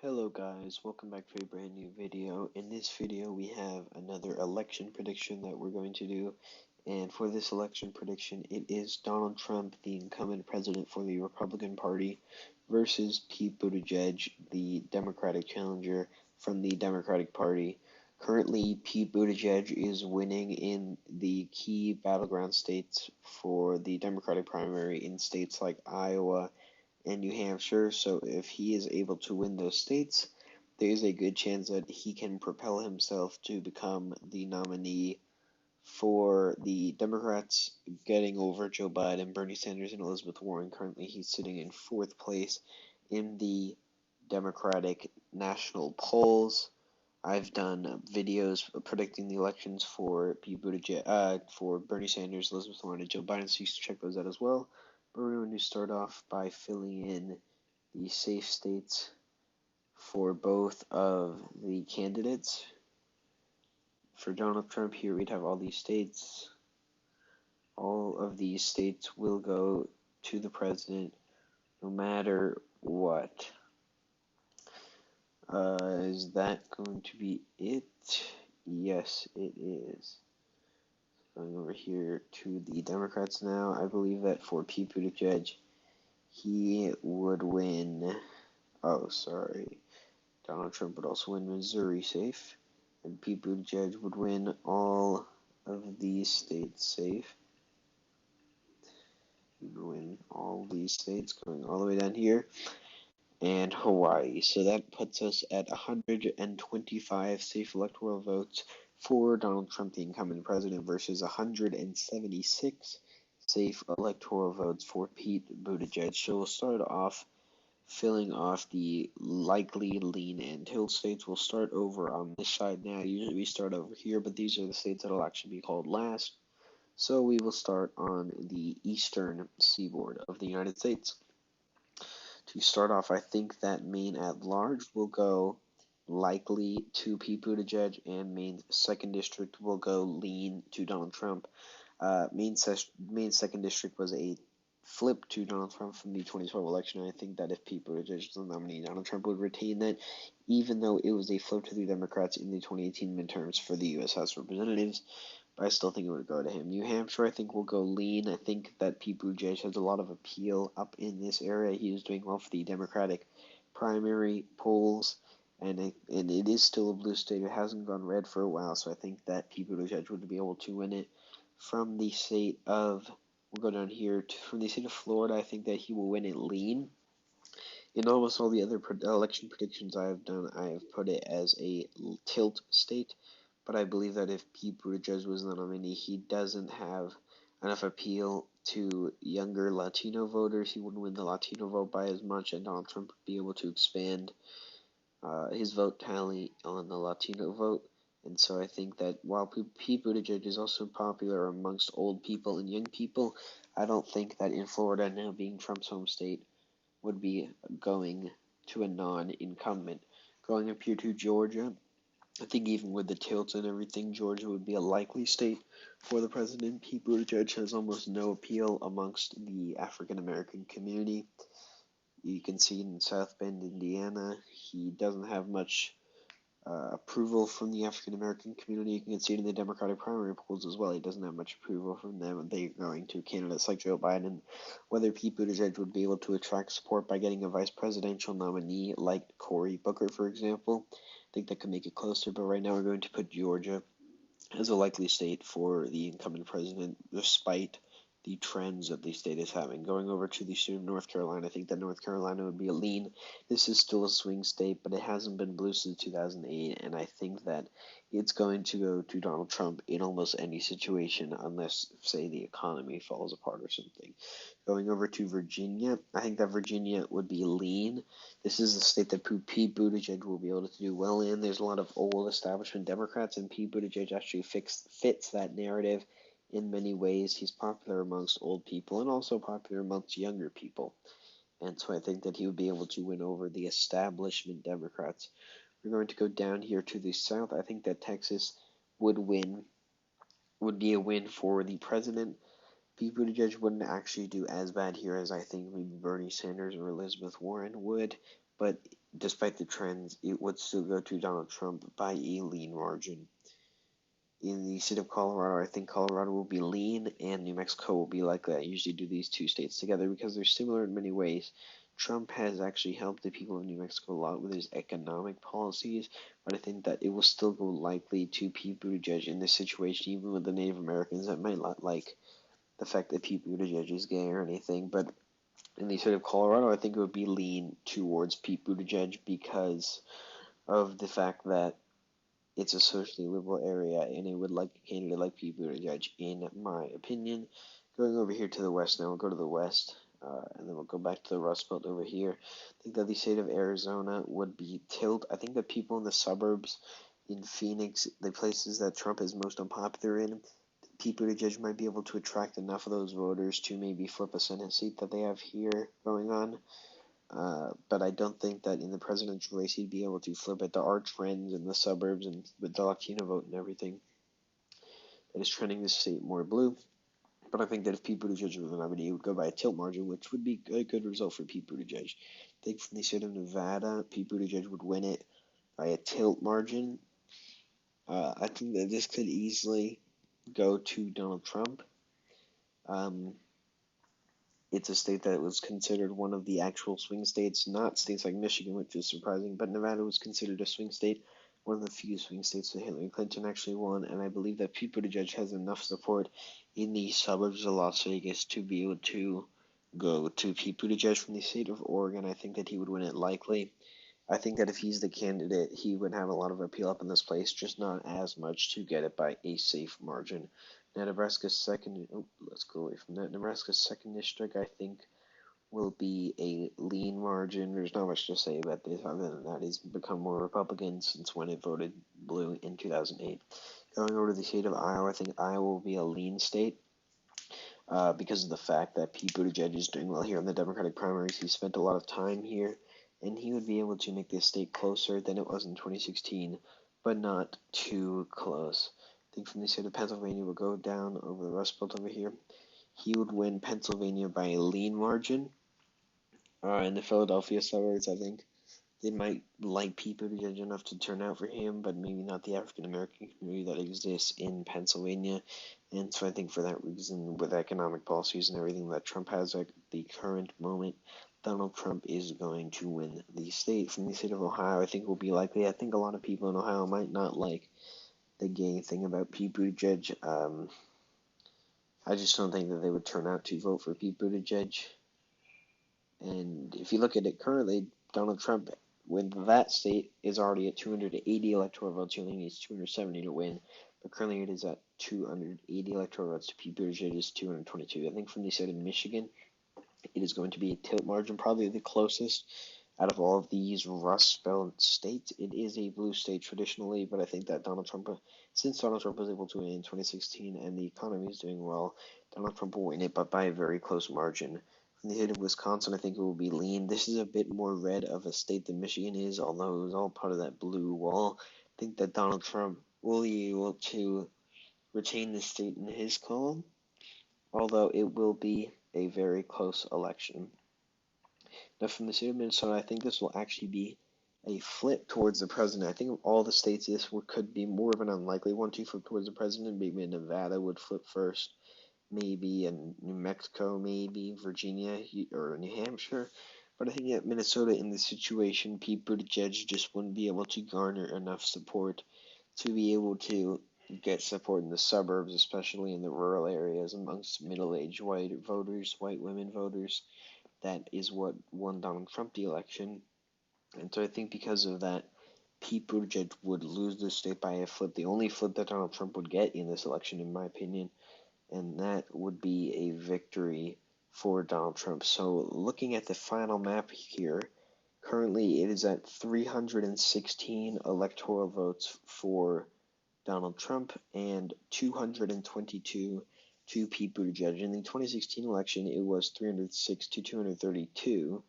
Hello guys, welcome back to a brand new video. In this video we have another election prediction that we're going to do, and for this election prediction it is Donald Trump, the incumbent president for the Republican Party, versus Pete Buttigieg, the Democratic challenger from the Democratic Party. Currently Pete Buttigieg is winning in the key battleground states for the Democratic primary in states like Iowa and New Hampshire, so if he is able to win those states, there is a good chance that he can propel himself to become the nominee for the Democrats, getting over Joe Biden, Bernie Sanders, and Elizabeth Warren. Currently, he's sitting in fourth place in the Democratic national polls. I've done videos predicting the elections for Pete Buttigieg, for Bernie Sanders, Elizabeth Warren, and Joe Biden, so you should check those out as well. But we're going to start off by filling in the safe states for both of the candidates. For Donald Trump here, we'd have all these states. All of these states will go to the president no matter what. Is that going to be it? Yes, it is. Going over here to the Democrats now. I believe that for Pete Buttigieg, he would win. Oh, sorry. Donald Trump would also win Missouri safe, and Pete Buttigieg would win all of these states safe. He would win all these states, going all the way down here, and Hawaii. So that puts us at 125 safe electoral votes for Donald Trump, the incumbent president, versus 176 safe electoral votes for Pete Buttigieg. So we'll start off filling off the likely lean and tilt states. We'll start over on this side now. Usually we start over here, but these are the states that will actually be called last. So we will start on the eastern seaboard of the United States. To start off, I think that Maine at large will go likely to Pete Buttigieg, and Maine's second district will go lean to Donald Trump. Maine's second district was a flip to Donald Trump from the 2012 election. I think that if Pete Buttigieg is the nominee, Donald Trump would retain that, even though it was a flip to the Democrats in the 2018 midterms for the U.S. House of Representatives. But I still think it would go to him. New Hampshire, I think, will go lean. I think that Pete Buttigieg has a lot of appeal up in this area. He is doing well for the Democratic primary polls, and it is still a blue state. It hasn't gone red for a while, so I think that Pete Buttigieg would be able to win it. From the state of, we'll go down here, from the state of Florida, I think that he will win it lean. In almost all the other election predictions I have done, I have put it as a tilt state. But I believe that if Pete Buttigieg was the nominee, he doesn't have enough appeal to younger Latino voters. He wouldn't win the Latino vote by as much, and Donald Trump would be able to expand his vote tally on the Latino vote. And so I think that while Pete Buttigieg is also popular amongst old people and young people, I don't think that in Florida, now being Trump's home state, would be going to a non-incumbent. Going up here to Georgia, I think even with the tilts and everything, Georgia would be a likely state for the president. Pete Buttigieg has almost no appeal amongst the African American community. You can see in South Bend, Indiana, he doesn't have much approval from the African American community. You can see it in the Democratic primary polls as well. He doesn't have much approval from them. They're going to candidates like Joe Biden. Whether Pete Buttigieg would be able to attract support by getting a vice presidential nominee like Cory Booker, for example, I think that could make it closer. But right now we're going to put Georgia as a likely state for the incumbent president, despite the trends that the state is having. Going over to the state of North Carolina, I think that North Carolina would be a lean. This is still a swing state, but it hasn't been blue since 2008, and I think that it's going to go to Donald Trump in almost any situation, unless, say, the economy falls apart or something. Going over to Virginia, I think that Virginia would be lean. This is a state that Pete Buttigieg will be able to do well in. There's a lot of old establishment Democrats, and Pete Buttigieg actually fits that narrative in many ways. He's popular amongst old people and also popular amongst younger people. And so I think that he would be able to win over the establishment Democrats. We're going to go down here to the south. I think that Texas would be a win for the president. Pete Buttigieg wouldn't actually do as bad here as I think maybe Bernie Sanders or Elizabeth Warren would, but despite the trends, it would still go to Donald Trump by a lean margin. In the state of Colorado, I think Colorado will be lean and New Mexico will be likely. I usually do these two states together because they're similar in many ways. Trump has actually helped the people of New Mexico a lot with his economic policies, but I think that it will still go likely to Pete Buttigieg in this situation, even with the Native Americans that might not like the fact that Pete Buttigieg is gay or anything. But in the state of Colorado, I think it would be lean towards Pete Buttigieg because of the fact that it's a socially liberal area, and it would like a candidate like Pete Buttigieg, in my opinion. Going over here to the west now, we'll go to the west, and then we'll go back to the Rust Belt over here. I think that the state of Arizona would be tilt. I think that people in the suburbs, in Phoenix, the places that Trump is most unpopular in, Pete Buttigieg might be able to attract enough of those voters to maybe flip a Senate seat that they have here going on. But I don't think that in the presidential race he'd be able to flip it. There are trends in the suburbs and with the Latino vote and everything that is trending the state more blue. But I think that if Pete Buttigieg were the nominee, he would go by a tilt margin, which would be a good result for Pete Buttigieg. I think from the state of Nevada, Pete Buttigieg would win it by a tilt margin. I think that this could easily go to Donald Trump. It's a state that was considered one of the actual swing states, not states like Michigan, which is surprising, but Nevada was considered a swing state, one of the few swing states that Hillary Clinton actually won, and I believe that Pete Buttigieg has enough support in the suburbs of Las Vegas to be able to go to Pete Buttigieg from the state of Oregon. I think that he would win it likely. I think that if he's the candidate, he would have a lot of appeal up in this place, just not as much to get it by a safe margin. Now, Nebraska's second, let's go away from that. Nebraska's second district, I think, will be a lean margin. There's not much to say about this other than that he's become more Republican since when it voted blue in 2008. Going over to the state of Iowa, I think Iowa will be a lean state. Because of the fact that Pete Buttigieg is doing well here in the Democratic primaries. He spent a lot of time here, and he would be able to make this state closer than it was in 2016, but not too close. I think from the state of Pennsylvania, we'll go down over the Rust Belt over here. He would win Pennsylvania by a lean margin. In the Philadelphia suburbs, I think they might like Pete Buttigieg enough to turn out for him, but maybe not the African American community that exists in Pennsylvania. And so I think for that reason, with economic policies and everything that Trump has at the current moment, Donald Trump is going to win the state. From the state of Ohio, I think will be likely. I think a lot of people in Ohio might not like the gay thing about Pete Buttigieg. I just don't think that they would turn out to vote for Pete Buttigieg. And if you look at it currently, Donald Trump, with that state, is already at 280 electoral votes. He only needs 270 to win. But currently it is at 280 electoral votes to Pete Buttigieg is 222. I think from the state of Michigan, it is going to be a tilt margin, probably the closest out of all of these Rust Belt states. It is a blue state traditionally, but I think that since Donald Trump was able to win in 2016 and the economy is doing well, Donald Trump will win it, but by a very close margin. From the state of Wisconsin, I think it will be lean. This is a bit more red of a state than Michigan is, although it was all part of that blue wall. I think that Donald Trump will be able to retain the state in his column, although it will be a very close election. Now, from the state of Minnesota, I think this will actually be a flip towards the president. I think of all the states, could be more of an unlikely one to flip towards the president. Maybe Nevada would flip first, maybe in New Mexico, maybe Virginia or New Hampshire. But I think that Minnesota, in this situation, Pete Buttigieg just wouldn't be able to garner enough support to be able to get support in the suburbs, especially in the rural areas amongst middle-aged white voters, white women voters. That is what won Donald Trump the election. And so I think because of that, Pete Buttigieg would lose the state by a flip, the only flip that Donald Trump would get in this election, in my opinion. And that would be a victory for Donald Trump. So looking at the final map here, currently it is at 316 electoral votes for Donald Trump and 222 to Pete Buttigieg. In the 2016 election, it was 306 to 232.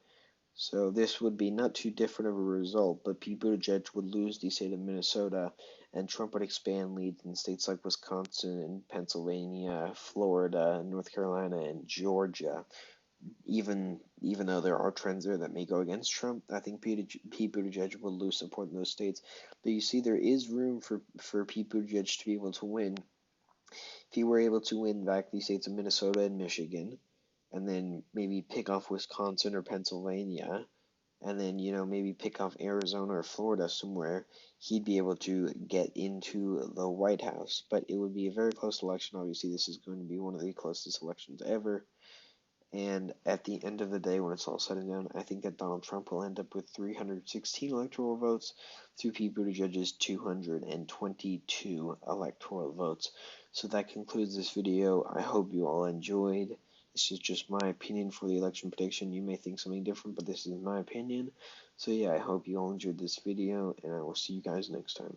So this would be not too different of a result, but Pete Buttigieg would lose the state of Minnesota, and Trump would expand leads in states like Wisconsin and Pennsylvania, Florida, North Carolina, and Georgia. even though there are trends there that may go against Trump, I think Pete Buttigieg will lose support in those states. But you see, there is room for Pete Buttigieg to be able to win. If he were able to win back the states of Minnesota and Michigan, and then maybe pick off Wisconsin or Pennsylvania, and then, maybe pick off Arizona or Florida somewhere, he'd be able to get into the White House. But it would be a very close election. Obviously, this is going to be one of the closest elections ever. And at the end of the day, when it's all said and done, I think that Donald Trump will end up with 316 electoral votes to Pete Buttigieg's 222 electoral votes. So that concludes this video. I hope you all enjoyed. This is just my opinion for the election prediction. You may think something different, but this is my opinion. So yeah, I hope you all enjoyed this video, and I will see you guys next time.